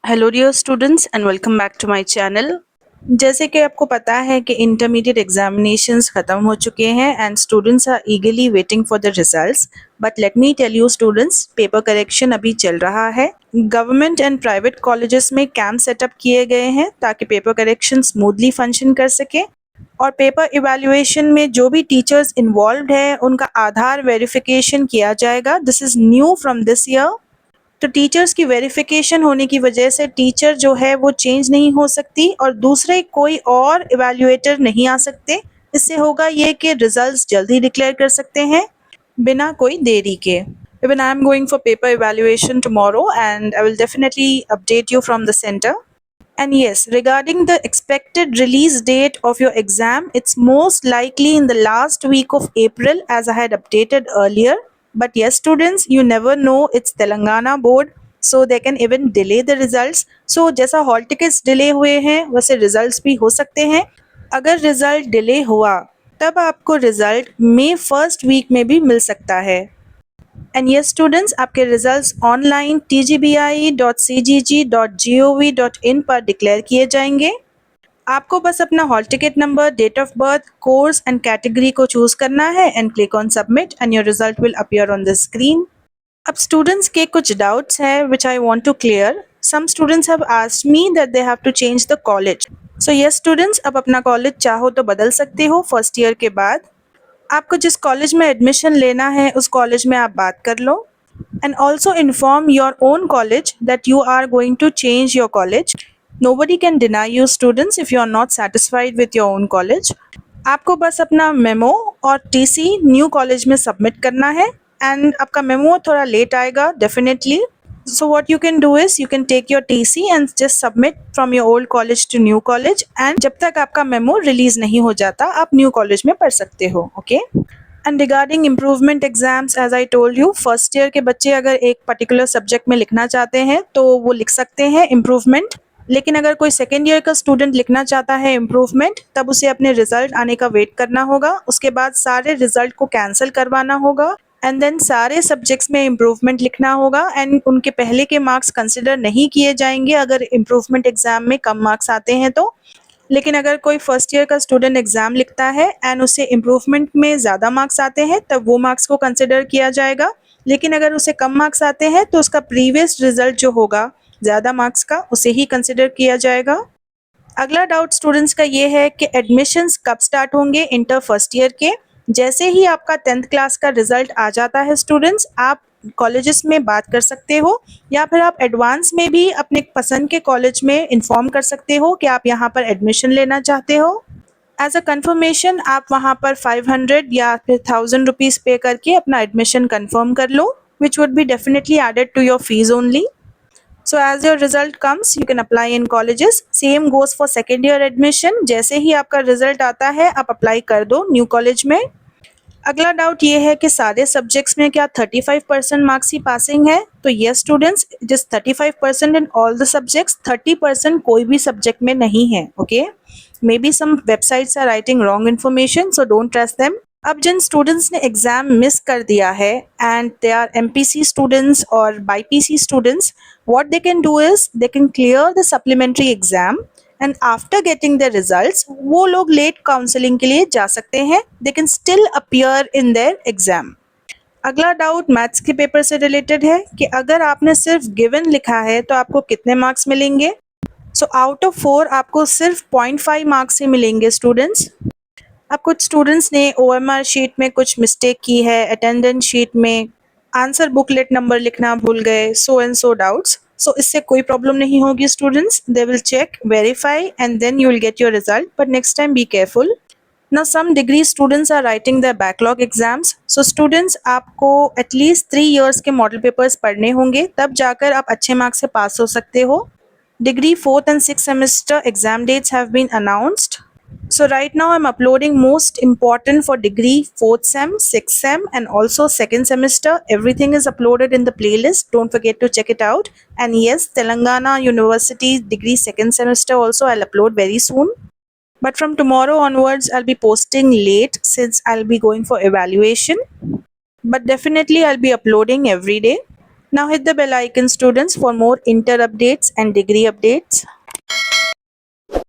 Hello dear students and welcome back to my channel. जैसे कि आपको पता है कि इंटरमीडिएट एग्जामिनेशंस ख़त्म हो चुके हैं and students are eagerly waiting for the results. But let me tell you students, paper correction अभी चल रहा है। गवर्नमेंट एंड प्राइवेट कॉलेजेस में कैंप सेटअप किए गए हैं ताकि पेपर करेक्शन स्मूथली फंक्शन कर सके और पेपर इवैल्यूएशन में जो भी टीचर्स इन्वॉल्व है उनका आधार वेरिफिकेशन किया जाएगा। This is new from this year. तो टीचर्स की वेरिफिकेशन होने की वजह से टीचर जो है वो चेंज नहीं हो सकती और दूसरे कोई और इवैल्यूएटर नहीं आ सकते। इससे होगा ये कि रिजल्ट्स जल्दी डिक्लेयर कर सकते हैं बिना कोई देरी के। Even I am going for paper evaluation tomorrow and I will definitely update you from the center. And yes, regarding the expected release date of your exam, it's most likely in the last week of April as I had updated earlier. But yes, students, you never know, it's Telangana board, so they can even delay the results. So जैसा hall tickets delay हुए हैं वैसे results भी हो सकते हैं। अगर result delay हुआ तब आपको रिजल्ट मई फर्स्ट वीक में भी मिल सकता है। एंड यस स्टूडेंट्स, आपके रिजल्ट्स ऑनलाइन tgbi.cgg.gov.in पर डिक्लेयर किए जाएंगे। आपको बस अपना hall ticket number, date of birth, course and category को चूज करना है and click on submit and your result will appear on the screen. अब स्टूडेंट्स के कुछ डाउट्स हैं which I want to clear. Some students have asked me that they have to change the college. So yes students, अब अपना college चाहो तो बदल सकते हो फर्स्ट ईयर के बाद। आपको जिस कॉलेज में एडमिशन लेना है उस कॉलेज में आप बात कर लो and also inform your own college that you are going to change your college. Nobody can deny you students if you are not satisfied with your own college. आपको बस अपना मेमो और टीसी न्यू कॉलेज में submit करना है and आपका memo थोड़ा late आएगा definitely. So what you can do is you can take your TC and just submit from your old college to new college and जब तक आपका मेमो रिलीज नहीं हो जाता आप न्यू कॉलेज में पढ़ सकते हो। Okay. And regarding improvement exams, as I told you, first year के बच्चे अगर एक पर्टिकुलर सब्जेक्ट में लिखना चाहते हैं तो वो लिख सकते हैं इम्प्रूवमेंट। लेकिन अगर कोई सेकेंड ईयर का स्टूडेंट लिखना चाहता है इम्प्रूवमेंट तब उसे अपने रिजल्ट आने का वेट करना होगा। उसके बाद सारे रिजल्ट को कैंसिल करवाना होगा एंड देन सारे सब्जेक्ट्स में इम्प्रूवमेंट लिखना होगा एंड उनके पहले के मार्क्स कंसिडर नहीं किए जाएंगे अगर इम्प्रूवमेंट एग्जाम में कम मार्क्स आते हैं तो। लेकिन अगर कोई फर्स्ट ईयर का स्टूडेंट एग्जाम लिखता है एंड उसे इम्प्रूवमेंट में ज़्यादा मार्क्स आते हैं तब वो मार्क्स को कंसिडर किया जाएगा। लेकिन अगर उसे कम मार्क्स आते हैं तो उसका प्रीवियस रिजल्ट जो होगा ज़्यादा मार्क्स का उसे ही कंसिडर किया जाएगा। अगला डाउट स्टूडेंट्स का ये है कि एडमिशन्स कब स्टार्ट होंगे इंटर फर्स्ट ईयर के। जैसे ही आपका 10th क्लास का रिजल्ट आ जाता है स्टूडेंट्स, आप कॉलेजेस में बात कर सकते हो या फिर आप एडवांस में भी अपने पसंद के कॉलेज में इन्फॉर्म कर सकते हो कि आप यहाँ पर एडमिशन लेना चाहते हो। एज अ कंफर्मेशन आप वहाँ पर 500 या फिर 1000 रुपीज़ पे करके अपना एडमिशन कंफर्म कर लो, which would be definitely added to your fees only. So as your result comes, you can apply in colleges. Same goes for second year admission. जैसे ही आपका रिजल्ट आता है आप अप्लाई कर दो न्यू कॉलेज में। अगला डाउट ये है कि सारे सब्जेक्ट्स में क्या 35% मार्क्स ही पासिंग है? तो yes students, it is 35% in all the subjects. 30% कोई भी सब्जेक्ट में नहीं है। Okay, maybe some websites are writing wrong information, so don't trust them. अब जिन स्टूडेंट्स ने एग्जाम मिस कर दिया है and they are MPC students और BiPC students, what they can do is they can clear the supplementary exam and after getting the results वो लोग late counselling के लिए जा सकते हैं। they can still appear in their exam। अगला doubt maths के पेपर से रिलेटेड है कि अगर आपने सिर्फ गिवन लिखा है तो आपको कितने मार्क्स मिलेंगे। सो आउट ऑफ 4 आपको सिर्फ 0.5 मार्क्स ही मिलेंगे स्टूडेंट्स। अब कुछ स्टूडेंट्स ने ओएमआर शीट में कुछ मिस्टेक की है, अटेंडेंस शीट में आंसर बुकलेट नंबर लिखना भूल गए, सो एंड सो डाउट्स। सो इससे कोई प्रॉब्लम नहीं होगी students, they will check, verify and then you will get your result, but next time be careful. Now some degree students are writing their backlog exams. So students, आपको at least 3 years के model papers पढ़ने होंगे तब जाकर आप अच्छे marks से पास हो सकते हो। Degree 4th and 6th semester exam dates have been announced. So right now I'm uploading most important for degree 4th sem, 6th sem and also 2nd semester. Everything is uploaded in the playlist. Don't forget to check it out. And yes, Telangana University degree 2nd semester also I'll upload very soon. But from tomorrow onwards I'll be posting late since I'll be going for evaluation. But definitely I'll be uploading every day. Now hit the bell icon students for more inter updates and degree updates.